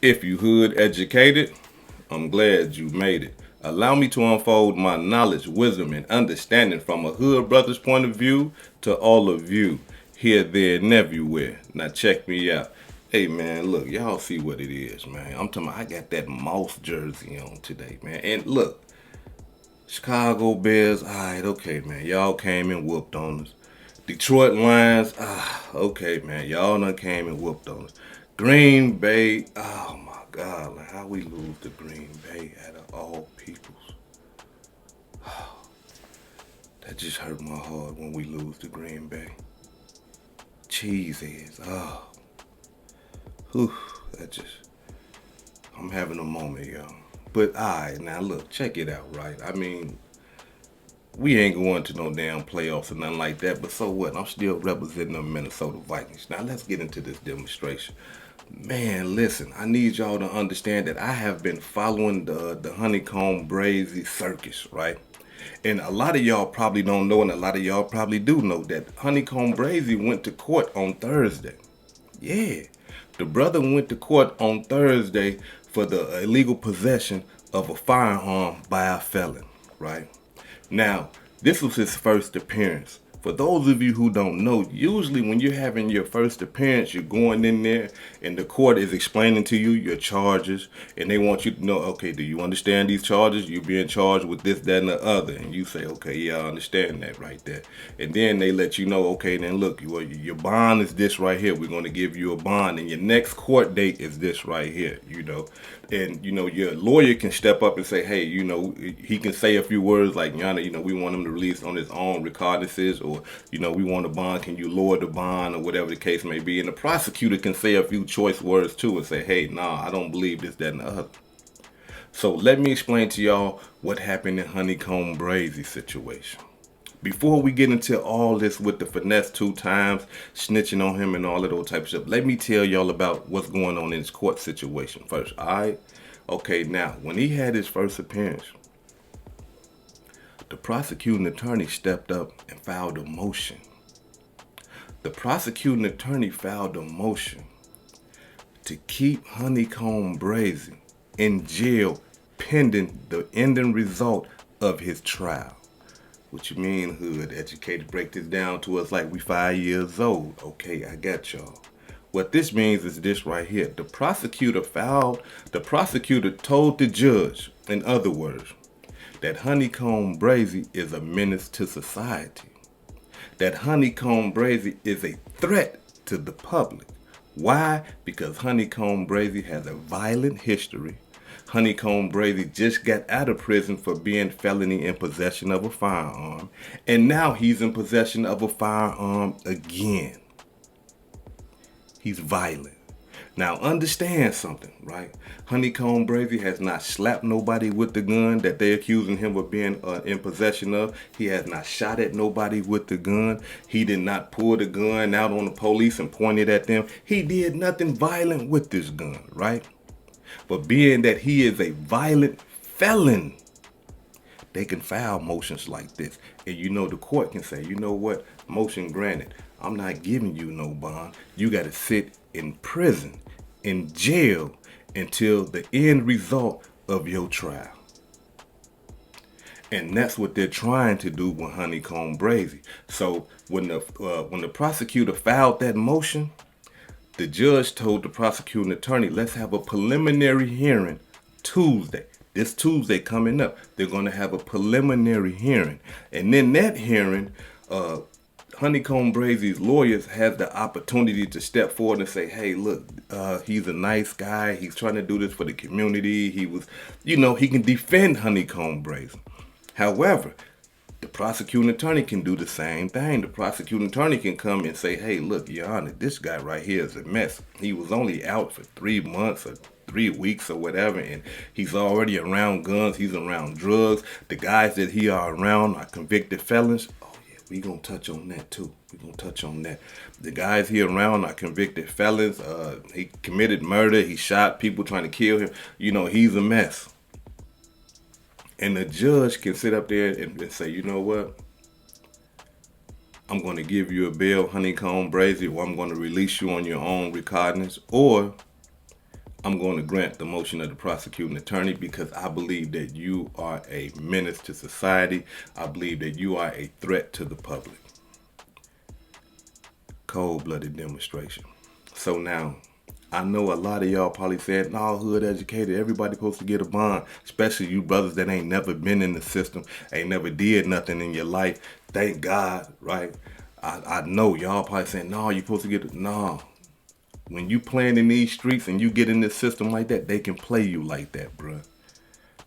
If you hood educated, I'm glad you made it. Allow me to unfold my knowledge, wisdom, and understanding from a hood brother's point of view to all of you, here, there, and everywhere. Now check me out. Hey man, look, y'all see what it is, man. I'm talking about, I got that mouse jersey on today, man. And look, Chicago Bears, alright, okay, man. Y'all came and whooped on us. Detroit Lions, okay, man. Y'all done came and whooped on us. Green Bay, oh my God, like how we lose to Green Bay out of all peoples. That just hurt my heart when we lose to Green Bay. Cheeseheads, whew, that just, I'm having a moment, y'all. But alright, now look, check it out, right? I mean, we ain't going to no damn playoffs or nothing like that, but so what? I'm still representing the Minnesota Vikings. Now let's get into this demonstration. Man, listen, I need y'all to understand that I have been following the Honeycomb Brazy circus, right? And a lot of y'all probably don't know, and a lot of y'all probably do know that Honeycomb Brazy went to court on Thursday. Yeah, the brother went to court on Thursday for the illegal possession of a firearm by a felon, right? Now, this was his first appearance. For those of you who don't know, usually when you're having your first appearance, you're going in there and the court is explaining to you your charges and they want you to know, okay, do you understand these charges? You're being charged with this, that, and the other. And you say, okay, yeah, I understand that right there. And then they let you know, okay, then look, your bond is this right here. We're going to give you a bond and your next court date is this right here, And, your lawyer can step up and say, hey, he can say a few words like, Yana, we want him to release on his own recognizances or, we want a bond. Can you lower the bond or whatever the case may be? And the prosecutor can say a few choice words too and say, hey, nah, I don't believe this, that, and the other. So let me explain to y'all what happened in HoneyKomb Brazy situation. Before we get into all this with the Finesse2Tymes, snitching on him and all of those type of stuff, let me tell y'all about what's going on in his court situation first, alright? Okay, now, when he had his first appearance, the prosecuting attorney stepped up and filed a motion. The prosecuting attorney filed a motion to keep HoneyKomb Brazy in jail pending the ending result of his trial. What you mean, hood educated? Break this down to us like we 5 years old. Okay, I got y'all. What this means is this right here. The prosecutor told the judge, in other words, that HoneyKomb Brazy is a menace to society. That HoneyKomb Brazy is a threat to the public. Why? Because HoneyKomb Brazy has a violent history. HoneyKomb Brazy just got out of prison for being felony in possession of a firearm. And now he's in possession of a firearm again. He's violent. Now understand something, right? HoneyKomb Brazy has not slapped nobody with the gun that they're accusing him of being in possession of. He has not shot at nobody with the gun. He did not pull the gun out on the police and point it at them. He did nothing violent with this gun, right? But being that he is a violent felon, they can file motions like this. And the court can say, you know what, motion granted. I'm not giving you no bond. You got to sit in prison, in jail, until the end result of your trial. And that's what they're trying to do with HoneyKomb Brazy. So when the prosecutor filed that motion, the judge told the prosecuting attorney, let's have a preliminary hearing Tuesday. This Tuesday coming up, they're going to have a preliminary hearing. And in that hearing, HoneyKomb Brazy's lawyers have the opportunity to step forward and say, hey, look, he's a nice guy. He's trying to do this for the community. He can defend HoneyKomb Brazy. However, the prosecuting attorney can do the same thing. The prosecuting attorney can come and say, hey, look, Your Honor, this guy right here is a mess. He was only out for 3 months or 3 weeks or whatever, and he's already around guns. He's around drugs. The guys that he are around are convicted felons. Oh, yeah, we going to touch on that, too. We're going to touch on that. The guys he around are convicted felons. He committed murder. He shot people trying to kill him. He's a mess. And the judge can sit up there and say, you know what? I'm going to give you a bail, HoneyKomb Brazy, or I'm going to release you on your own recognizance, or I'm going to grant the motion of the prosecuting attorney because I believe that you are a menace to society. I believe that you are a threat to the public. Cold-blooded demonstration. So now, I know a lot of y'all probably said, no, hood educated, everybody supposed to get a bond, especially you brothers that ain't never been in the system, ain't never did nothing in your life. Thank God, right? I know y'all probably saying, no, you supposed to get it. No. When you playing in these streets and you get in this system like that, they can play you like that, bruh.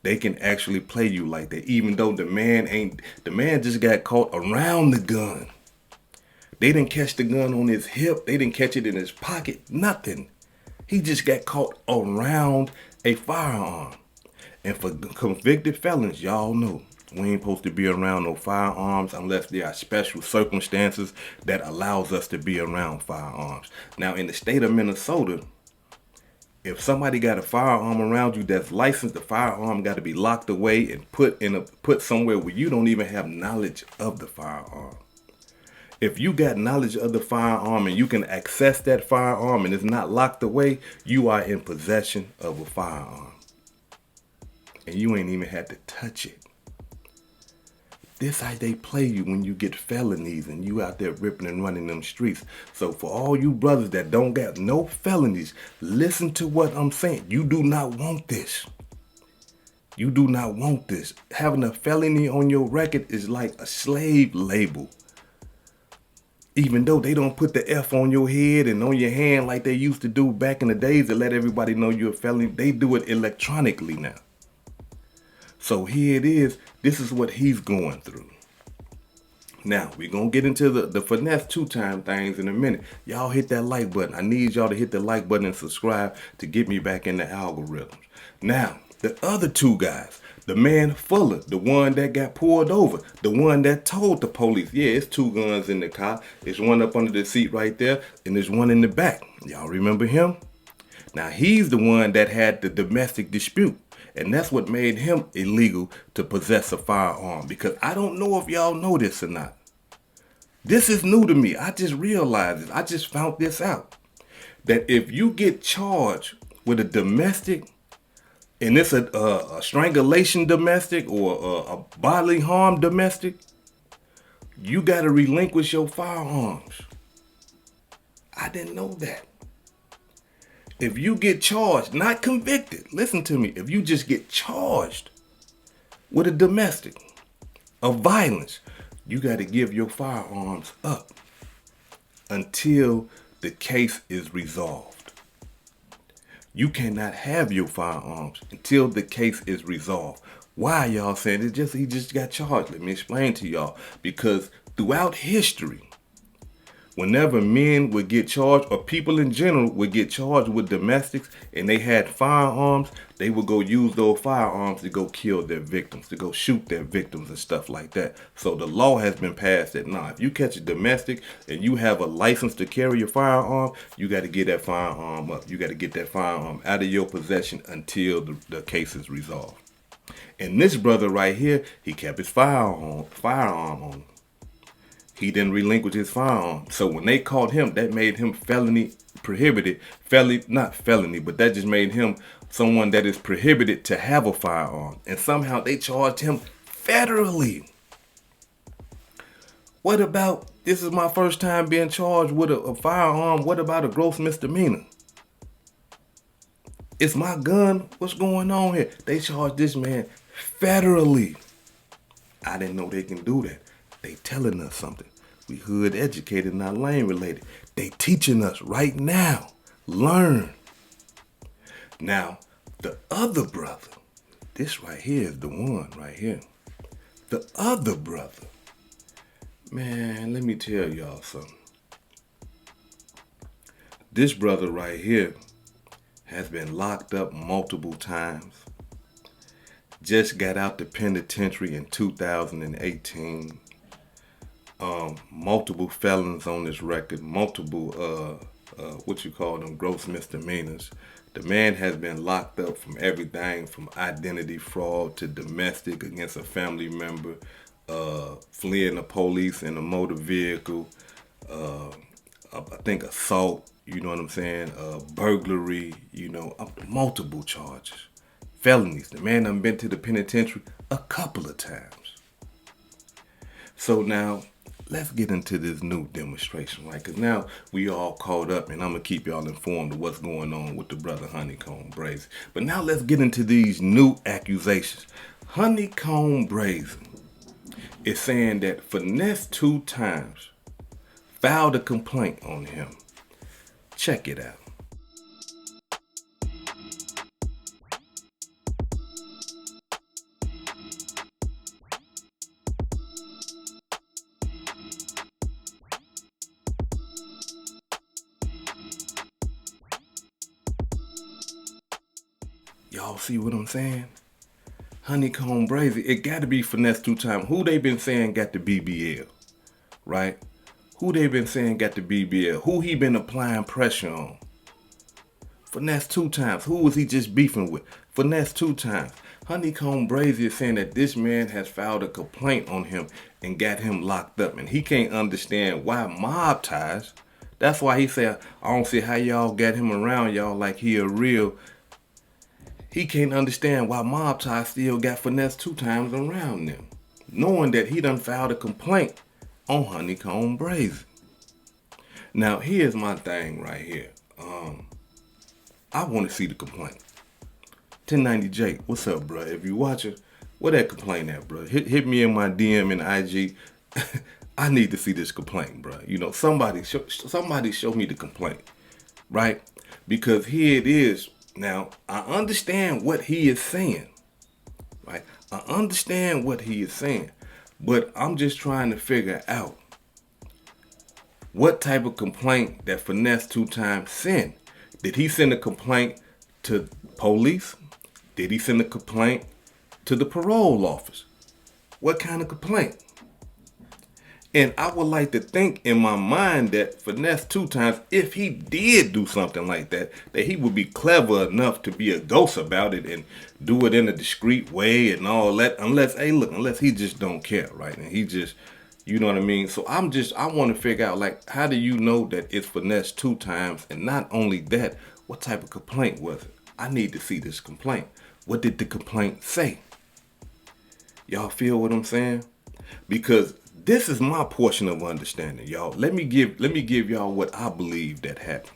They can actually play you like that, even though the man just got caught around the gun. They didn't catch the gun on his hip. They didn't catch it in his pocket. Nothing. He just got caught around a firearm. And for convicted felons, y'all know, we ain't supposed to be around no firearms unless there are special circumstances that allows us to be around firearms. Now, in the state of Minnesota, if somebody got a firearm around you that's licensed, the firearm got to be locked away and put somewhere where you don't even have knowledge of the firearm. If you got knowledge of the firearm and you can access that firearm and it's not locked away, you are in possession of a firearm. And you ain't even had to touch it. This how they play you when you get felonies and you out there ripping and running them streets. So for all you brothers that don't got no felonies, listen to what I'm saying. You do not want this. You do not want this. Having a felony on your record is like a slave label. Even though they don't put the F on your head and on your hand like they used to do back in the days to let everybody know you're a felony, they do it electronically now. So here it is. This is what he's going through. Now, we're going to get into the Finesse2Tymes things in a minute. Y'all hit that like button. I need y'all to hit the like button and subscribe to get me back in the algorithms. Now, the other two guys, the man Fuller, the one that got pulled over, the one that told the police, yeah, it's two guns in the car. There's one up under the seat right there, and there's one in the back. Y'all remember him? Now, he's the one that had the domestic dispute. And that's what made him illegal to possess a firearm. Because I don't know if y'all know this or not. This is new to me. I just realized it. I just found this out. That if you get charged with a domestic, and it's a strangulation domestic or a bodily harm domestic, you got to relinquish your firearms. I didn't know that. If you get charged, not convicted, listen to me, if you just get charged with a domestic of violence, you got to give your firearms up until the case is resolved. You cannot have your firearms until the case is resolved. Why y'all saying he just got charged? Let me explain to y'all. Because throughout history, whenever men would get charged, or people in general would get charged with domestics and they had firearms, they would go use those firearms to go kill their victims, to go shoot their victims and stuff like that. So the law has been passed that now, if you catch a domestic and you have a license to carry your firearm, you got to get that firearm up. You got to get that firearm out of your possession until the case is resolved. And this brother right here, he kept his firearm on him. He didn't relinquish his firearm. So when they caught him, that made him felony prohibited. Not felony, but that just made him someone that is prohibited to have a firearm. And somehow they charged him federally. What about, this is my first time being charged with a firearm. What about a gross misdemeanor? It's my gun. What's going on here? They charged this man federally. I didn't know they can do that. They telling us something. We hood educated, not lane related. They teaching us right now. Learn. Now, the other brother, this right here is the one right here. The other brother, man, let me tell y'all something. This brother right here has been locked up multiple times. Just got out the penitentiary in 2018. Multiple felons on his record, multiple gross misdemeanors. The man has been locked up from everything from identity fraud to domestic against a family member, fleeing the police in a motor vehicle, I think assault, you know what I'm saying, burglary, multiple charges, felonies. The man done been to the penitentiary a couple of times. So now, let's get into this new demonstration, right? Because now we all caught up, and I'm going to keep y'all informed of what's going on with the brother HoneyKomb Brazy. But now let's get into these new accusations. HoneyKomb Brazy is saying that Finesse2Tymes filed a complaint on him. Check it out. Y'all see what I'm saying? HoneyKomb Brazy, it got to be Finesse2Tymes. Who they been saying got the BBL, right? Who they been saying got the BBL? Who he been applying pressure on? Finesse2Tymes. Who was he just beefing with? Finesse2Tymes. HoneyKomb Brazy is saying that this man has filed a complaint on him and got him locked up. And he can't understand why mob ties. That's why he said, I don't see how y'all got him around y'all like he a real. He can't understand why mob ties still got Finesse2Tymes around them, knowing that he done filed a complaint on HoneyKomb Brazy. Now, here's my thing right here. I want to see the complaint. 1090J, what's up, bro? If you watching, where that complaint at, bro? Hit me in my DM and IG. I need to see this complaint, bro. Somebody show me the complaint, right? Because here it is. Now, I understand what he is saying, right? I understand what he is saying, but I'm just trying to figure out what type of complaint that Finesse2Tymes sent. Did he send a complaint to police? Did he send a complaint to the parole office? What kind of complaint? And I would like to think in my mind that Finesse2Tymes, if he did do something like that, that he would be clever enough to be a ghost about it and do it in a discreet way and all that. Unless he just don't care, right? And he just, you know what I mean? So I want to figure out, like, how do you know that it's Finesse2Tymes? And not only that, what type of complaint was it? I need to see this complaint. What did the complaint say? Y'all feel what I'm saying? Because this is my portion of understanding, y'all. Let me give y'all what I believe that happened.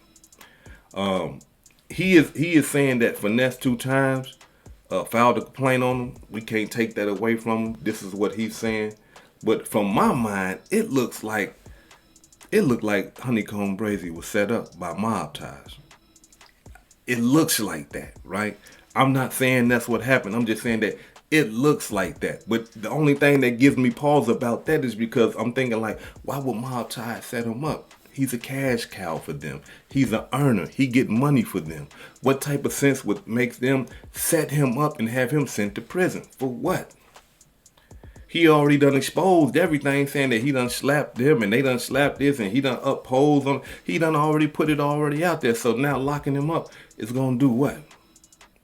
He is saying that Finesse2Tymes filed a complaint on him. We can't take that away from him. This is what he's saying. But from my mind, it looked like HoneyKomb Brazy was set up by mob ties. It looks like that, right? I'm not saying that's what happened. I'm just saying that it looks like that. But the only thing that gives me pause about that is because I'm thinking, like, why would mob ties set him up? He's a cash cow for them. He's an earner. He get money for them. What type of sense would make them set him up and have him sent to prison? For what? He already done exposed everything, saying that he done slapped them and they done slapped this and he done upholds them. He done already put it already out there. So now locking him up is going to do what?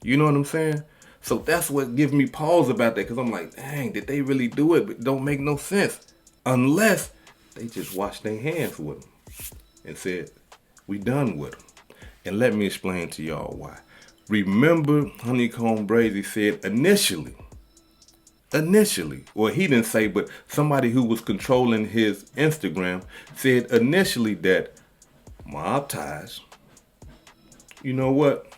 You know what I'm saying? So that's what gives me pause about that, because I'm like, dang, did they really do it? But it don't make no sense unless they just washed their hands with him and said, we done with him. And let me explain to y'all why. Remember, HoneyKomb Brazy said initially, well, he didn't say, but somebody who was controlling his Instagram said initially that mob ties, you know what?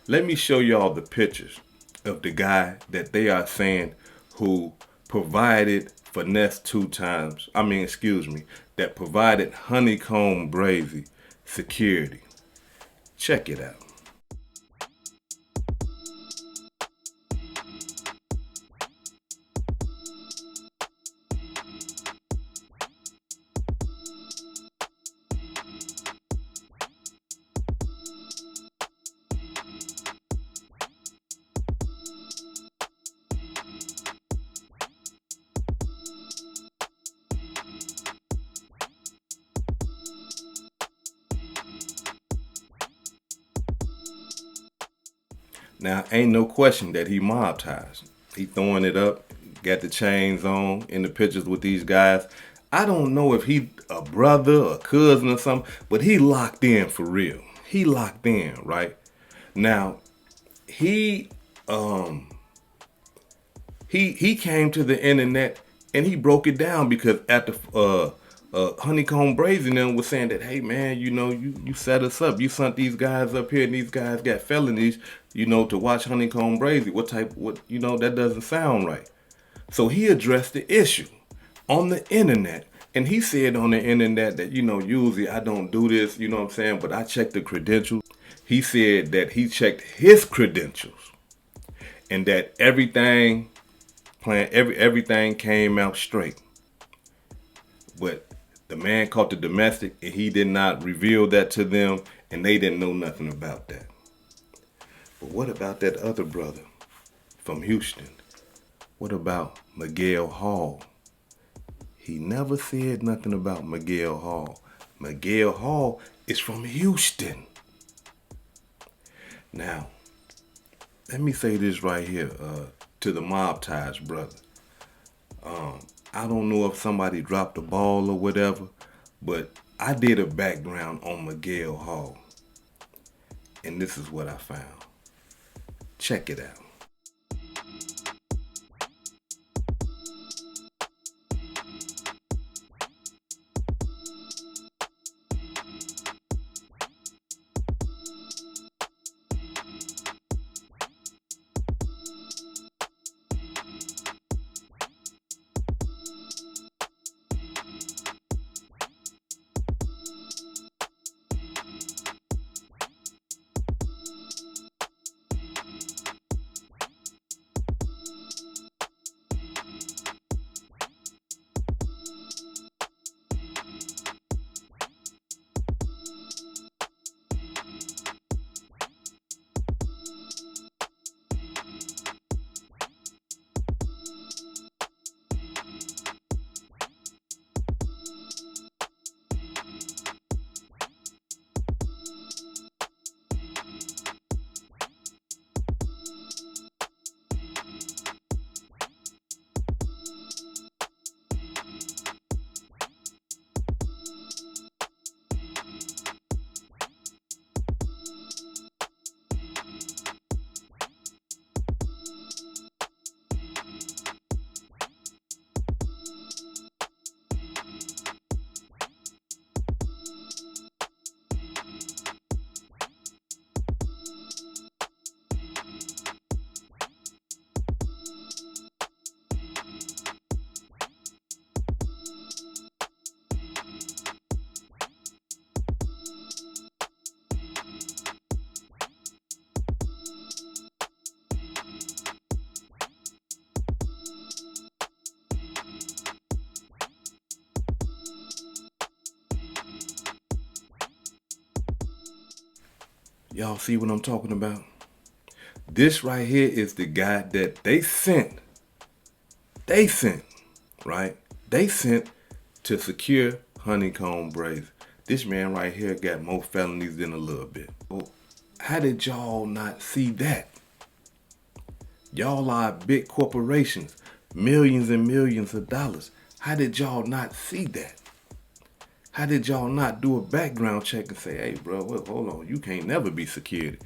Let me show y'all the pictures of the guy that they are saying who provided Finesse2Tymes, that provided HoneyKomb Brazy security. Check it out. Now, ain't no question that he mob ties. He throwing it up, got the chains on in the pictures with these guys. I don't know if he a brother or cousin or something, but he locked in for real. He locked in, right? Now, he um he came to the internet and he broke it down because at the HoneyKomb Brazy and them was saying that, hey man, you know, you set us up. You sent these guys up here and these guys got felonies, you know, to watch HoneyKomb Brazy. What, you know, that doesn't sound right. So he addressed the issue on the internet. And he said on the internet that, you know, usually I don't do this, you know what I'm saying, but I checked the credentials. He said that he checked his credentials and that everything came out straight. But the man caught the domestic and he did not reveal that to them and they didn't know nothing about that. But what about that other brother from Houston? What about Miguel Hall? He never said nothing about Miguel Hall. Miguel Hall is from Houston. Now, let me say this right here to the mob ties, brother. I don't know if somebody dropped the ball or whatever, but I did a background on Miguel Hall. And this is what I found. Check it out. Y'all see what I'm talking about? This right here is the guy that they sent, right? They sent to secure HoneyComb Brazy. This man right here got more felonies than a little bit. Well, how did y'all not see that? Y'all are big corporations, millions and millions of dollars. How did y'all not see that? How did y'all not do a background check and say, hey, bro, hold on, you can't never be security.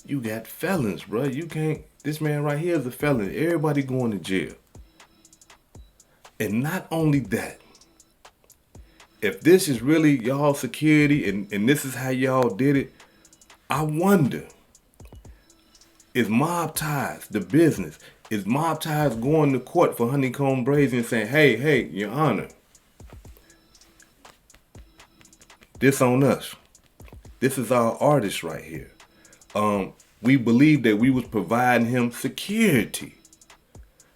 You got felons, bro. You can't, this man right here is a felon. Everybody going to jail. And not only that, if this is really y'all security and this is how y'all did it, I wonder, is Mob Ties, the business, is Mob Ties going to court for HoneyComb Brazy and saying, hey, your honor, this on us. This is our artist right here. We believe that we was providing him security.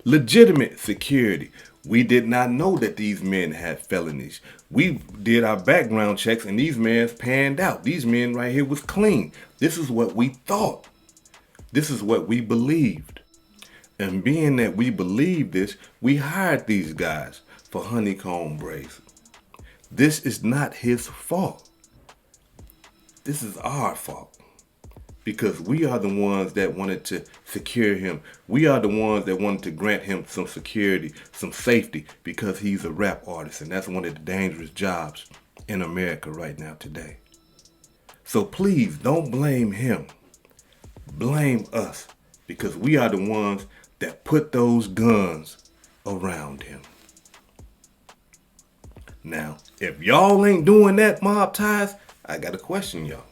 Legitimate security. We did not know that these men had felonies. We did our background checks and these men panned out. These men right here was clean. This is what we thought. This is what we believed. And being that we believed this, we hired these guys for HoneyComb Brazy. This is not his fault. This is our fault. because we are the ones that wanted to secure him. We are the ones that wanted to grant him some security, some safety, because he's a rap artist, and that's one of the dangerous jobs in America right now today. So please don't blame him. Blame us, because we are the ones that put those guns around him. Now, if y'all ain't doing that, Mob Ties, I got to question y'all.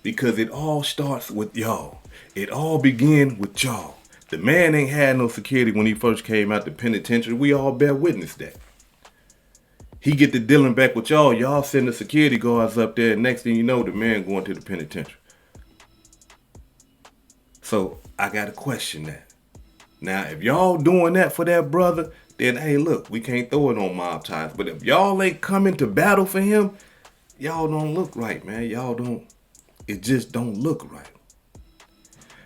Because it all starts with y'all. It all began with y'all. The man ain't had no security when he first came out the penitentiary. We all bear witness that. He get to dealing back with y'all. Y'all send the security guards up there, and next thing you know, the man going to the penitentiary. So I got to question that. Now, if y'all doing that for that brother, then hey, look, we can't throw it on Mob Ties. But if y'all ain't coming to battle for him, y'all don't look right, man. Y'all don't. It just don't look right.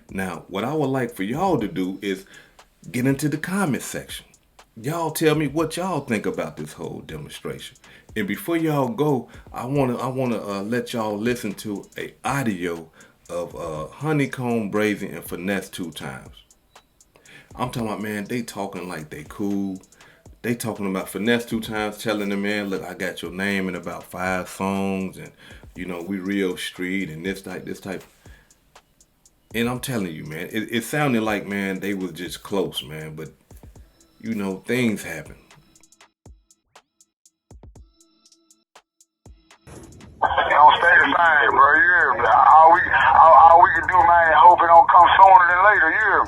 Now, what I would like for y'all to do is get into the comment section. Y'all tell me what y'all think about this whole demonstration. And before y'all go, I wanna let y'all listen to a audio of HoneyKomb Brazy and Finesse2Tymes. I'm talking about, man, they talking like they cool. They talking about Finesse2Tymes telling the man, look, I got your name in about 5 songs, and you know, we real street and this type. And I'm telling you, man, it sounded like, man, they was just close, man. But you know, things happen. Don't stay the same, bro. Yeah, all we can do, man, hope it don't come sooner than later. Yeah.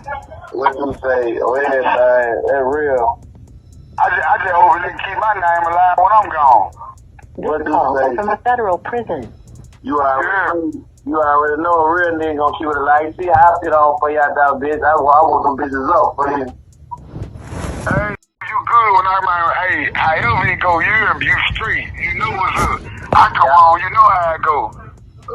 What you say? Oh, everything, that's real. I just hope it didn't keep my name alive when I'm gone. What you say? From a federal prison. You already know a real nigga gonna keep it alive. See how I sit on for y'all that bitch. I want them bitches up for you. Hey, you good when I man, hey, however it go, you street. You know what's up. I come on, you know how it go.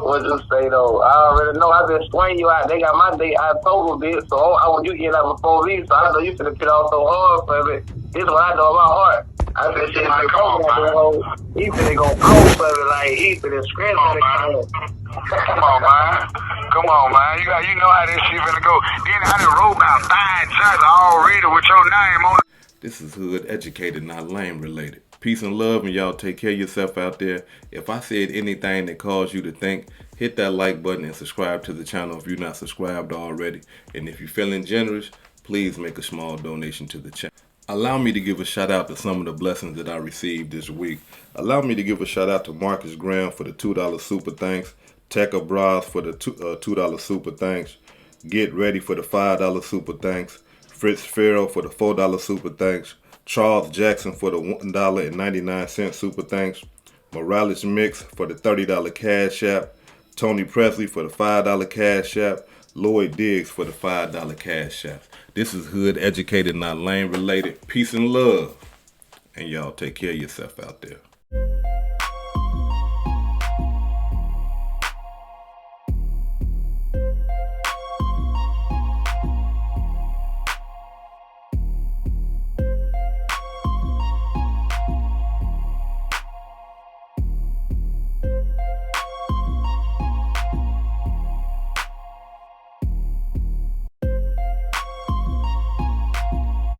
What you say though? I already know. I been swinging you out. They got my day October bitch, so I want you get out before me. So I know you finna put on so hard for me. This is what I know in my heart. I said shit like come on, he finna go cold for me, like he finna scratch at the Come on, man. Come on, man. You know how this shit finna go. Then I done wrote about 5 shots already with your name on it. This is hood educated, not lame related. Peace and love, and y'all take care of yourself out there. If I said anything that caused you to think, hit that like button and subscribe to the channel if you're not subscribed already. And if you're feeling generous, please make a small donation to the channel. Allow me to give a shout out to some of the blessings that I received this week. Allow me to give a shout out to Marcus Graham for the $2 super thanks. Tekka Braz for the $2 super thanks. Get Ready for the $5 super thanks. Fritz Farrell for the $4 super thanks. Charles Jackson for the $1.99 super thanks. Morales Mix for the $30 cash app. Tony Presley for the $5 cash app. Lloyd Diggs for the $5 cash app. This is hood educated, not lame related. Peace and love. And y'all take care of yourself out there.